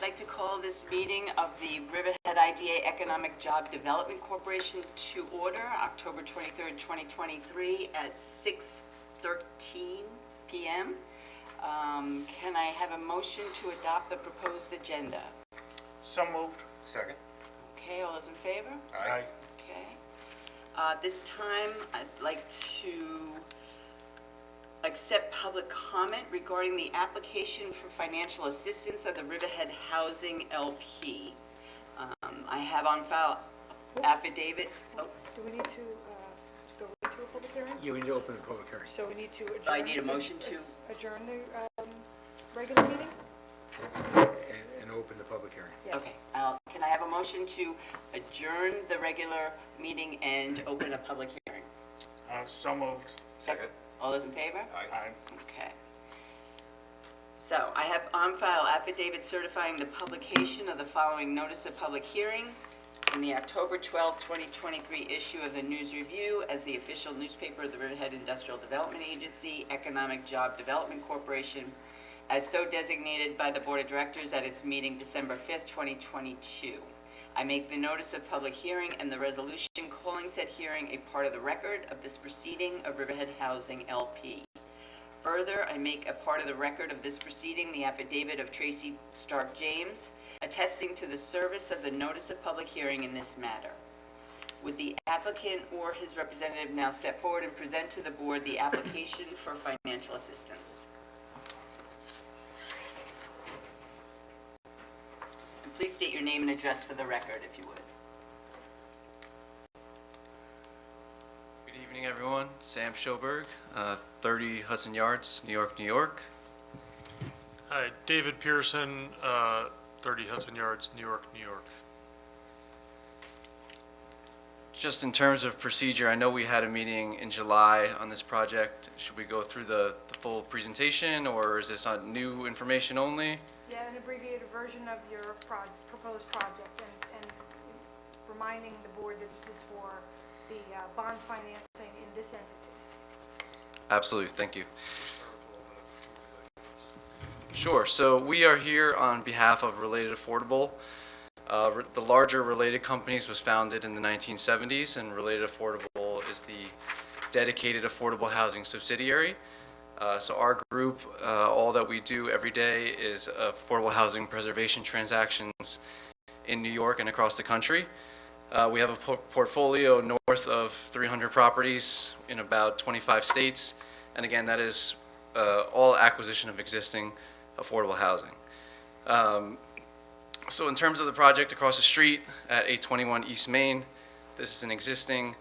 like to call this meeting of the Riverhead IDA Economic Job Development Corporation to order, October 23rd, 2023 at 6:13 p.m. Can I have a motion to adopt the proposed agenda? So moved. Second. Okay, all those in favor? Aye. Okay. This time, I'd like to accept public comment regarding the application for financial assistance of the Riverhead Housing LP. I have on file affidavit. Oh, Do we need to go into a public hearing? Yeah, we need to open the public hearing. So we need to adjourn? I need a motion to. Adjourn the regular meeting? And open the public hearing. Yes. Okay, can I have a motion to adjourn the regular meeting and open a public hearing? So moved. Second. All those in favor? Aye. Okay. So I have on file affidavit certifying the publication of the following notice of public hearing in the October 12, 2023 issue of the News Review as the official newspaper of the Riverhead Industrial Development Agency, Economic Job Development Corporation, as so designated by the Board of Directors at its meeting December 5th, 2022. I make the notice of public hearing and the resolution calling said hearing a part of the record of this proceeding of Riverhead Housing LP. Further, I make a part of the record of this proceeding the affidavit of Tracy Stark James, attesting to the service of the notice of public hearing in this matter. Would the applicant or his representative now step forward and present to the board the application for financial assistance? And please state your name and address for the record, if you would. Good evening, everyone. Sam Schoberg, 30 Hudson Yards, New York, New York. Hi, David Pearson, 30 Hudson Yards, New York, New York. Just in terms of procedure, I know we had a meeting in July on this project. Should we go through the full presentation, or is this on new information only? Yeah, an abbreviated version of your proposed project and reminding the board that this is for the bond financing in this entity. Absolutely, thank you. Sure, so we are here on behalf of Related Affordable. The larger Related Companies was founded in the 1970s, and Related Affordable is the dedicated affordable housing subsidiary. So our group, all that we do every day is affordable housing preservation transactions in New York and across the country. We have a portfolio north of 300 properties in about 25 states, and again, that is all acquisition of existing affordable housing. So in terms of the project across the street at 821 East Main, this is an existing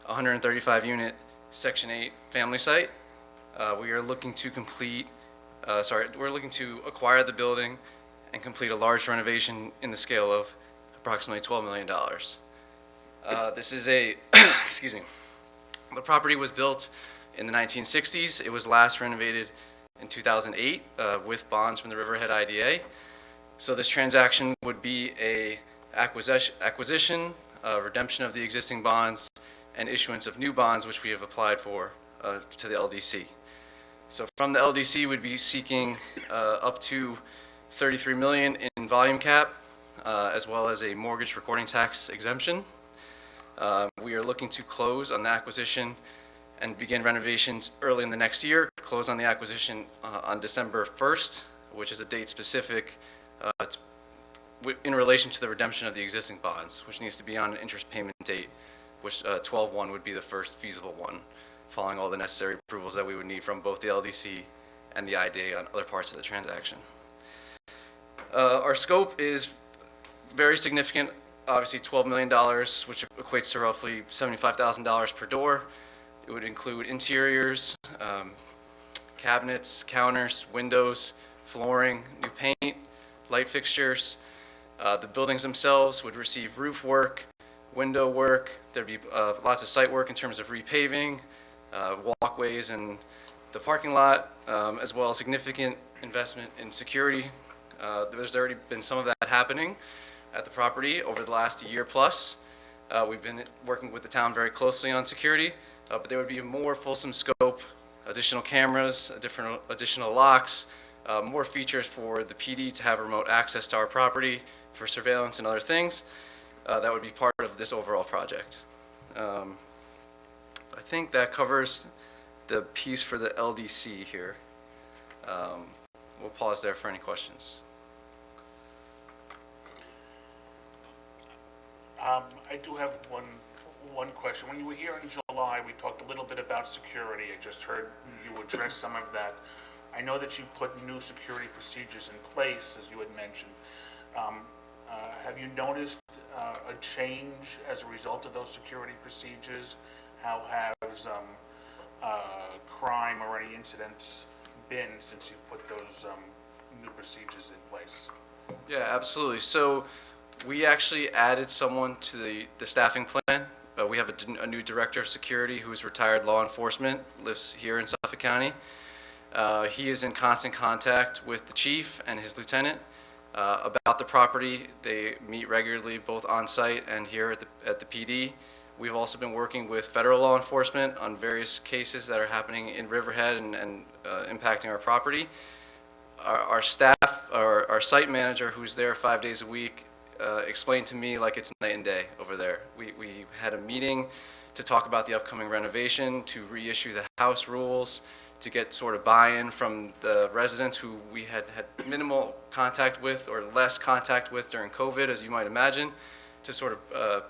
135-unit Section 8 family site. We are looking to we're looking to acquire the building and complete a large renovation in the scale of approximately $12 million. This is excuse me, the property was built in the 1960s. It was last renovated in 2008 with bonds from the Riverhead IDA. So this transaction would be a acquisition, redemption of the existing bonds, and issuance of new bonds, which we have applied for to the LDC. So from the LDC, we'd be seeking up to $33 million in volume cap, as well as a mortgage recording tax exemption. We are looking to close on the acquisition and begin renovations early in the next year, close on the acquisition on December 1st, which is a date specific in relation to the redemption of the existing bonds, which needs to be on an interest payment date, which 12/1 would be the first feasible one, following all the necessary approvals that we would need from both the LDC and the IDA on other parts of the transaction. Our scope is very significant, obviously $12 million, which equates to roughly $75,000 per door. It would include interiors, cabinets, counters, windows, flooring, new paint, light fixtures. The buildings themselves would receive roof work, window work. There'd be lots of site work in terms of repaving, walkways and the parking lot, as well as significant investment in security. There's already been some of that happening at the property over the last year plus. We've been working with the town very closely on security, but there would be a more fulsome scope, additional cameras, additional locks, more features for the PD to have remote access to our property for surveillance and other things. That would be part of this overall project. I think that covers the piece for the LDC here. We'll pause there for any questions. I do have one question. When you were here in July, we talked a little bit about security. I just heard you address some of that. I know that you put new security procedures in place, as you had mentioned. Have you noticed a change as a result of those security procedures? How has crime or any incidents been since you've put those new procedures in place? Yeah, absolutely. So we actually added someone to the staffing plan. We have a new director of security who's retired law enforcement, lives here in Suffolk County. He is in constant contact with the chief and his lieutenant about the property. They meet regularly both on site and here at the PD. We've also been working with federal law enforcement on various cases that are happening in Riverhead and impacting our property. Our staff, our site manager, who's there 5 days a week, explained to me like it's night and day over there. We had a meeting to talk about the upcoming renovation, to reissue the house rules, to get sort of buy-in from the residents who we had minimal contact with or less contact with during COVID, as you might imagine, to sort of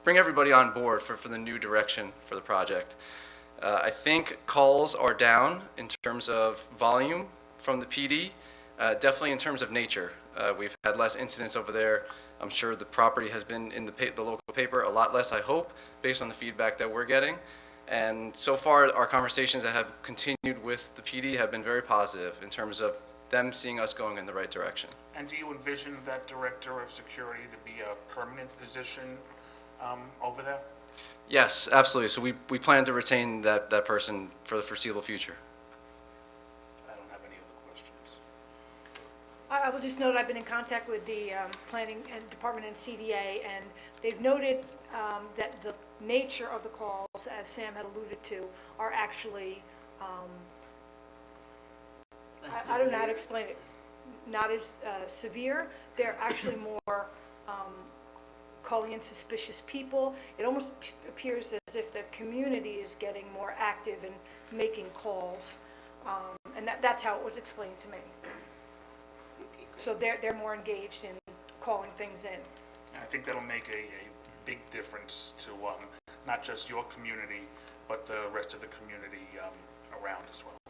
bring everybody on board for the new direction for the project. I think calls are down in terms of volume from the PD, definitely in terms of nature. We've had less incidents over there. I'm sure the property has been in the local paper a lot less, I hope, based on the feedback that we're getting. And so far, our conversations that have continued with the PD have been very positive in terms of them seeing us going in the right direction. And do you envision that director of security to be a permanent position over there? Yes, absolutely. So we plan to retain that person for the foreseeable future. I don't have any other questions. I will just note, I've been in contact with the planning and department and CDA, and they've noted that the nature of the calls, as Sam had alluded to, are actually, I don't know how to explain it, not as severe. They're actually more calling in suspicious people. It almost appears as if the community is getting more active in making calls, and that's how it was explained to me. So they're more engaged in calling things in. I think that'll make a big difference to not just your community, but the rest of the community around as well.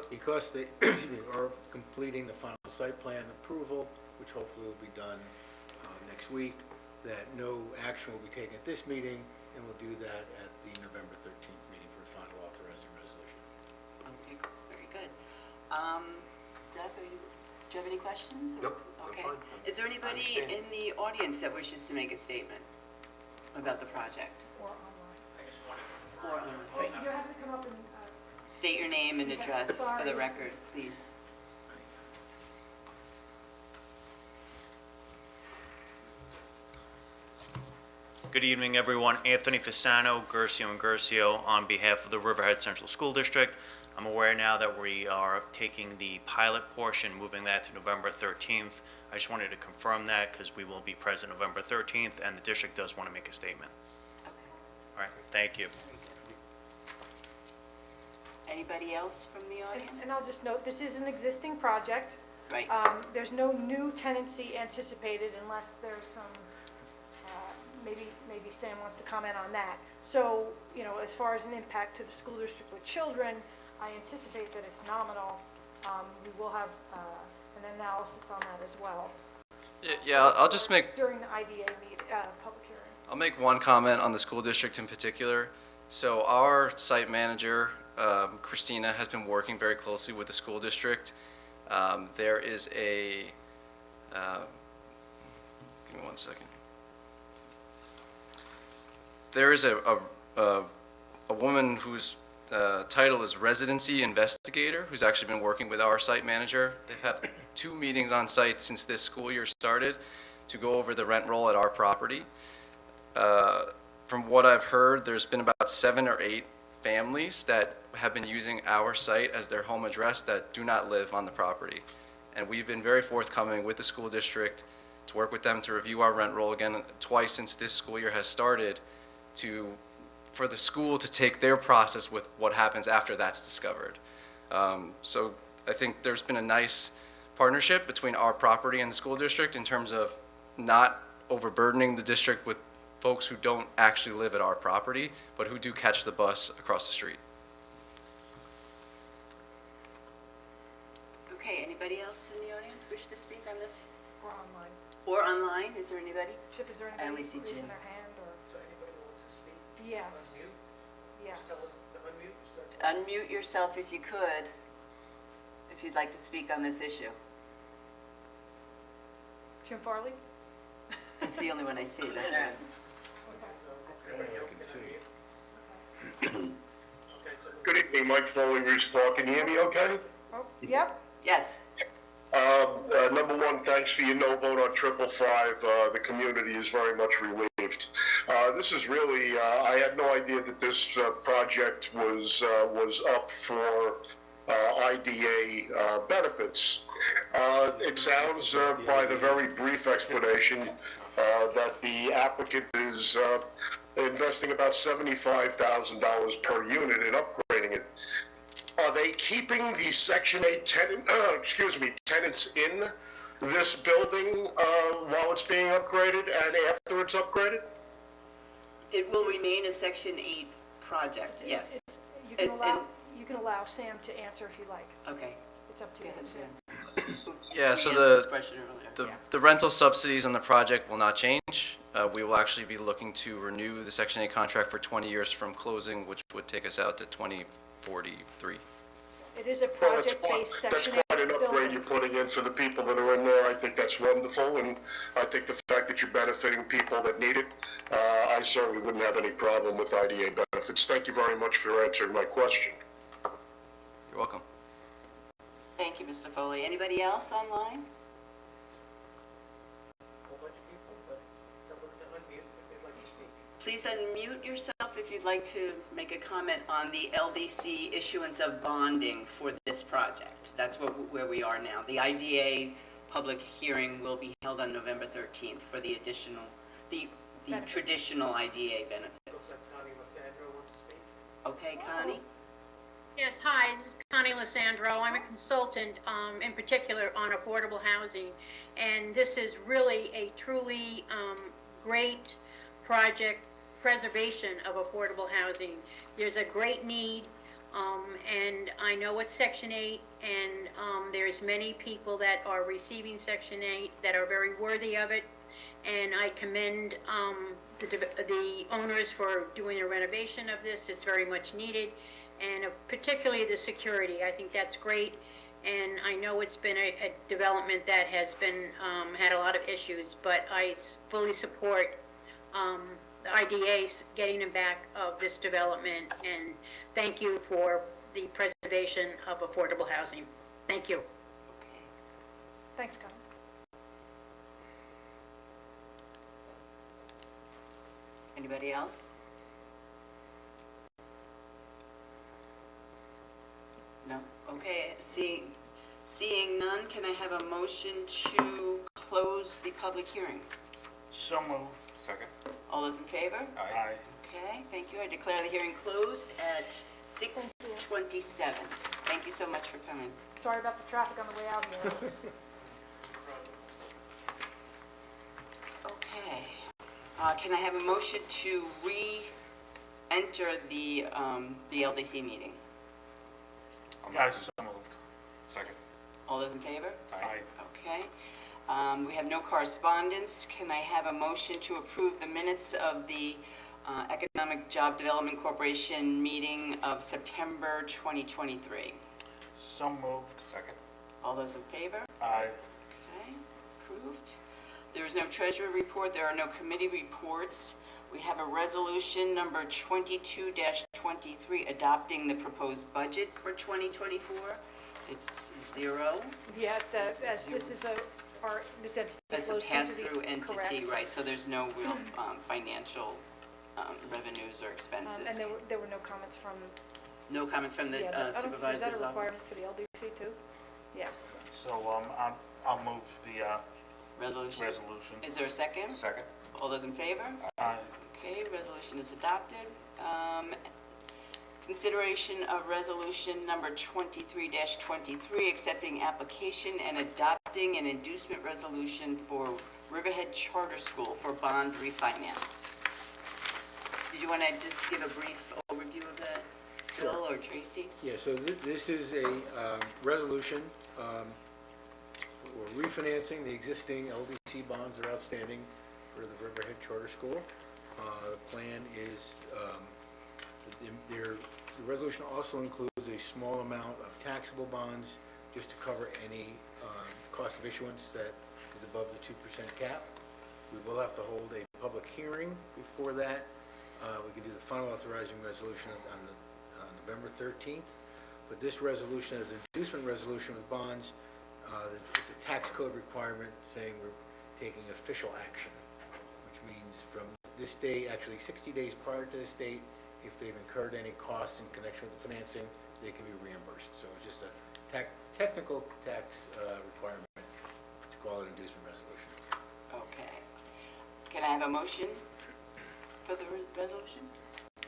Because they are completing the final site plan approval, which hopefully will be done next week, that no action will be taken at this meeting, and we'll do that at the November 13th meeting for a final authorizing resolution. Okay, very good. Doug, do you have any questions? Nope, I'm Okay. fine. Is there anybody understand. in the audience that wishes to make a statement about the project? Or online. Or online? Oh, you have to come up and, State your name and address for the Sorry. record, please. Good evening, everyone. Anthony Fasano, Gercio and Gercio, on behalf of the Riverhead Central School District. I'm aware now that we are taking the pilot portion, moving that to November 13th. I just wanted to confirm that because we will be present November 13th, and the district does want to make a statement. Okay, All right, thank you. very good. Anybody else from the audience? and I'll just note, this is an existing project. Right, There's no new tenancy anticipated unless there's some, maybe Sam wants to comment on that. So, as far as an impact to the school district with children, I anticipate that it's nominal. We will have an analysis on that as well. Yeah, I'll just make During the IDA public hearing. I'll make one comment on the school district in particular. So our site manager, Christina, has been working very closely with the school district. There is a, give me 1 second. There is a woman whose title is residency investigator, who's actually been working with our site manager. They've had 2 meetings on site since this school year started to go over the rent roll at our property. From what I've heard, there's been about 7 or 8 families that have been using our site as their home address that do not live on the property. And we've been very forthcoming with the school district to work with them to review our rent roll again twice since this school year has started, for the school to take their process with what happens after that's discovered. So I think there's been a nice partnership between our property and the school district in terms of not overburdening the district with folks who don't actually live at our property, but who do catch the bus across the street. Okay, anybody else in the audience wish to speak on this? Or online. Or online, is there anybody? Chip, is there I only anybody see raising Jim. their hand or? So anybody that wants to speak? Yes. Unmute? Yes. Tell them to unmute, start. Unmute yourself if you could, if you'd like to speak on this issue. Jim Farley? It's the only one I see, that's right. Everybody else can can see. unmute? Okay, so Good evening, Mike Foley, Reese Clark. Can you hear me okay? Oh, yep. Yes, Number one, thanks for your no vote on 555. The community is very much relieved. This is really, I had no idea that this project was up for IDA benefits. It sounds, by the very brief explanation, that the applicant is investing about $75,000 per unit in upgrading it. Are they keeping the Section 8 tenants in this building while it's being upgraded and after it's upgraded? it will remain a Section 8 project, yes. You can And- allow, you can allow Sam to answer if you like. Okay, It's up to go you. ahead, Sam. Yeah, so We answered this the, question earlier. the rental subsidies on the project will not change. We will actually be looking to renew the Section 8 contract for 20 years from closing, which would take us out to 2043. It is a Well, that's project-based quite Section 8 an upgrade building. you're putting in for the people that are in there. I think that's wonderful, and I think the fact that you're benefiting people that need it, I certainly wouldn't have any problem with IDA benefits. Thank you very much for answering my question. You're welcome. Thank you, Mr. Foley. Anybody else online? a whole bunch of people, but tell them to unmute if they'd like to speak. Please unmute yourself if you'd like to make a comment on the LDC issuance of bonding for this project. That's where we are now. The IDA public hearing will be held on November 13th for the additional, the traditional IDA benefits. Looks like Connie Lefandro wants to speak. Okay, Connie? Yes, hi, this is Connie Lissandro. I'm a consultant, in particular on affordable housing. And this is really a truly great project, preservation of affordable housing. There's a great need, and I know it's Section 8, and there's many people that are receiving Section 8 that are very worthy of it. And I commend the owners for doing a renovation of this. It's very much needed. And particularly the security, I think that's great. And I know it's been a development that has been, had a lot of issues, but I fully support the IDA's getting them back of this development. And thank you for the preservation of affordable housing. Thank you. Okay. Thanks, Connie. Anybody else? No? Okay, seeing none, can I have a motion to close the public hearing? So moved. Second. All those in favor? Aye. Okay, thank you. I declare the hearing closed at 6:27. Thank you so much for coming. Sorry about the traffic on the way out here. Okay. Can I have a motion to re-enter the LDC meeting? So moved. Second. All those in favor? Aye. Okay. We have no correspondence. Can I have a motion to approve the minutes of the Economic Job Development Corporation meeting of September 2023? So moved. Second. All those in favor? Aye. Okay, approved. There is no treasurer report. There are no committee reports. We have a resolution number 22-23 adopting the proposed budget for 2024. It's zero. Yeah, as this is this entity That's a flows into the. pass-through entity, Correct. right? So there's no real financial revenues or expenses. And there were no comments from, No comments from the yeah, I don't- is that supervisor's a office? requirement for the LDC too? Yeah. So, I'll move the Resolution? resolution. Is there a second? Second. All those in favor? Okay, resolution is adopted. Consideration of resolution number 23-23, accepting application and adopting an inducement resolution for Riverhead Charter School for bond refinance. Did you want to just give a brief overview of that, Bill or Tracy? Yeah, so this is a resolution for refinancing the existing LDC bonds that are outstanding for the Riverhead Charter School. The plan is, the resolution also includes a small amount of taxable bonds just to cover any cost of issuance that is above the 2% cap. We will have to hold a public hearing before that. We can do the final authorizing resolution on November 13th. But this resolution is an inducement resolution with bonds. It's a tax code requirement saying we're taking official action, which means from this day, actually 60 days prior to this date, if they've incurred any costs in connection with the financing, they can be reimbursed. So it's just a technical tax requirement to call it an inducement resolution. Okay. Can I have a motion for the resolution?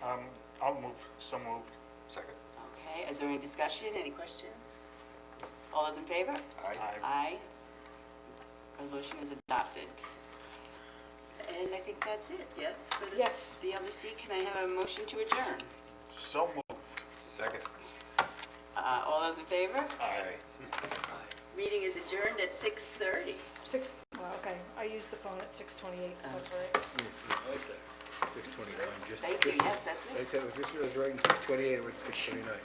I'll move, so moved. Second. Okay, is there any discussion, any questions? All those in favor? Aye. Aye. Resolution is adopted. And I think that's it, yes, for this? Yes. The LDC, can I have a motion to adjourn? So moved. Second. All those in favor? Aye. Meeting is adjourned at 6:30. Well, okay, I used the phone at 6:28, that's right. 6:29, just. Thank you, yes, that's it. I said, it was right in 6:28, it went to 6:29.